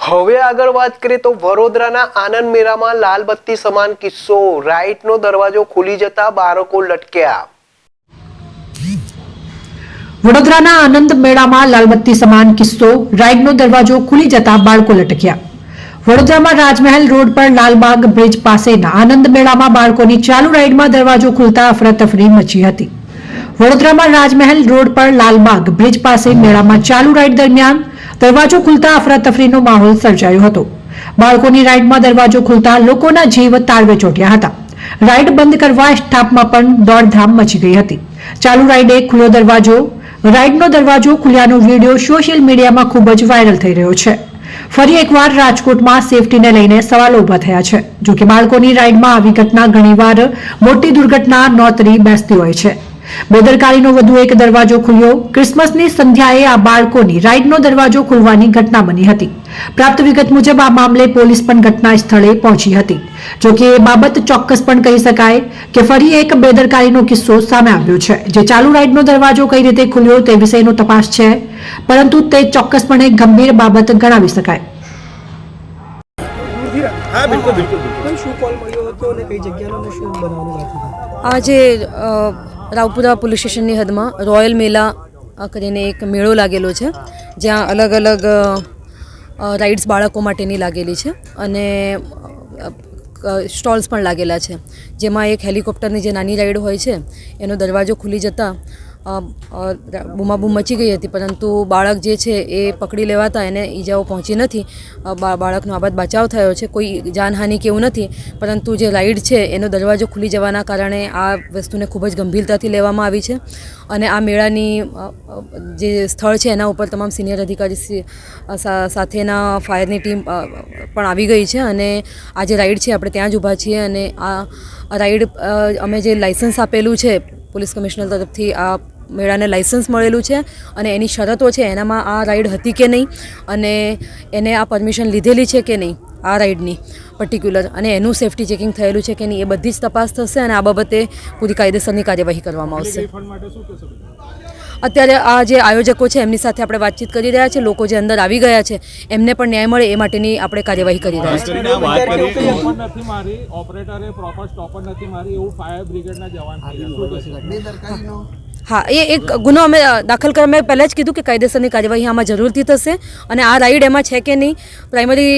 હવે આગળ વાત કરીએ તો વડોદરાના આનંદ મેળામાં લાલબત્તી સમાન કિસ્સો, રાઈડનો દરવાજો ખુલી જતા બાળકો લટક્યા। વડોદરાના આનંદ મેળામાં લાલબત્તી સમાન કિસ્સો, રાઈડનો દરવાજો ખુલી જતા બાળકો લટક્યા। વડોદરામાં રાજમહેલ રોડ પર લાલબાગ બ્રિજ પાસેના આનંદ મેળામાં બાળકોની ચાલુ રાઈડમાં દરવાજો ખુલતા અફરાતફરી મચી હતી। વડોદરામાં રાજમહેલ રોડ પર લાલબાગ બ્રિજ પાસે મેળામાં ચાલુ રાઈડ દરમિયાન દરવાજો ખુલતા અફરાતફરીનો માહોલ સર્જાયો હતો। બાળકોની રાઈડમાં દરવાજો ખુલતા લોકોના જીવ તાળવે ચોંટ્યા હતા। રાઈડ બંધ કરવા સ્ટાફમાં પણ દોડધામ મચી ગઈ હતી। ચાલુ રાઈડે ખુલ્લો દરવાજો રાઈડનો દરવાજો ખુલ્યાનો વિડીયો સોશિયલ મીડિયામાં ખૂબ જ વાયરલ થઈ રહ્યો છે। ફરી એકવાર રાજકોટમાં સેફટીને લઈને સવાલો ઊભા થયા છે। જો કે બાળકોની રાઈડમાં આવી ઘટના ઘણીવાર મોટી દુર્ઘટના નોતરી બેસતી હોય છે। બેદરકારીનો વધુ એક દરવાજો ખુલ્યો। ક્રિસમસની સંધ્યાએ આ બાળકોની રાઈડનો દરવાજો ખુલવાની ઘટના બની હતી। પ્રાપ્ત વિગત મુજબ આ મામલે પોલીસ પણ ઘટના સ્થળે પહોંચી હતી। જો કે એ બાબત ચોક્કસ પણ કહી શકાય કે ફરી એક બેદરકારીનો કિસ્સો સામે આવ્યો છે। જે ચાલુ રાઈડનો દરવાજો કઈ રીતે ખુલ્યો તે વિષયનો તપાસ છે, પરંતુ તે ચોક્કસપણે ગંભીર બાબત ગણાવી શકાય। હા બિલકુલ બિલકુલ બિલકુલ શું કોલ મળ્યો હતો અને કઈ જગ્યાનો શું બનાવવાનું હતું? આજે રાવપુરા પોલીસ સ્ટેશનની હદમાં રોયલ મેલા કરીને એક મેળો લાગેલો છે, જ્યાં અલગ અલગ રાઇડ્સ બાળકો માટેની લાગેલી છે અને સ્ટોલ્સ પણ લાગેલા છે, જેમાં એક હેલિકોપ્ટરની જે નાની રાઈડ હોય છે એનો દરવાજો ખુલી જતાં બૂમાબૂમ મચી ગઈ હતી, પરંતુ બાળક જે છે એ પકડી લેવાતા એને ઈજાઓ પહોંચી નથી। બાળકનો આબાદ બચાવ થયો છે, કોઈ જાનહાનિ કે એવું નથી, પરંતુ જે રાઈડ છે એનો દરવાજો ખુલી જવાના કારણે આ વસ્તુને ખૂબ જ ગંભીરતાથી લેવામાં આવી છે અને આ મેળાની જે સ્થળ છે એના ઉપર તમામ સિનિયર અધિકારી સાથેના ફાયરની ટીમ પણ આવી ગઈ છે અને આ જે રાઈડ છે આપણે ત્યાં જ ઊભા છીએ અને આ રાઈડ અમે જે લાઇસન્સ આપેલું છે પોલીસ કમિશનર તરફથી આ મેળાને લાઇસન્સ મળેલું છે અને એની શરતો છે એનામાં આ રાઈડ હતી કે નહીં અને એને આ પરમિશન લીધેલી છે કે નહીં આ રાઈડની પર્ટિક્યુલર, અને એનું સેફટી ચેકિંગ થયેલું છે કે નહીં, એ બધી જ તપાસ થશે અને આ બાબતે પૂરી કાયદેસરની કાર્યવાહી કરવામાં આવશે। અત્યારે આ જે આયોજકો છે એમની સાથે આપણે વાતચીત કરી રહ્યા છે। લોકો જે અંદર આવી ગયા છે એમને પણ ન્યાય મળે એ માટેની આપણે કાર્યવાહી કરી રહ્યા છીએ। હા, એ એક ગુનો અમે દાખલ કરવા મેં પહેલાં જ કીધું કે કાયદેસરની કાર્યવાહી આમાં જરૂરથી થશે અને આ રાઈડ એમાં છે કે નહીં પ્રાઇમરી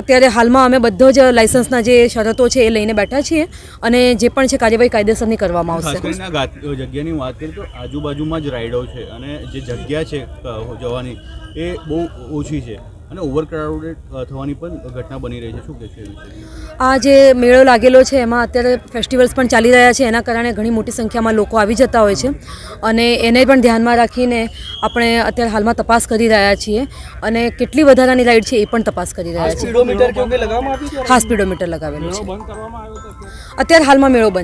અત્યારે હાલમાં અમે બધો જ લાઇસન્સના જે શરતો છે એ લઈને બેઠા છીએ અને જે પણ છે કાર્યવાહી કાયદેસરની કરવામાં આવશે। જગ્યાની વાત કરીએ તો આજુબાજુમાં જ રાઈડો છે અને જે જગ્યા છે જવાની એ બહુ ઓછી છે અને ઓવરક્રાઉડેડ થવાની પણ ઘટના બની રહી છે, શું કહેશો? આ જે મેળો લાગેલો છે એમાં અત્યારે ફેસ્ટિવલ્સ પણ ચાલી રહ્યા છે, એના કારણે ઘણી મોટી સંખ્યામાં લોકો આવી જતા હોય છે અને એને પણ ધ્યાનમાં રાખીને આપણે અત્યારે હાલમાં તપાસ કરી રહ્યા છીએ અને કેટલી વધારાની રાઈડ છે એ પણ તપાસ કરી રહ્યા છીએ। સ્પીડોમીટર કે લગાવવામાં આવ્યું છે? હા, સ્પીડોમીટર લગાવેલું છે। અત્યારે હાલમાં મેળો બંધ છે।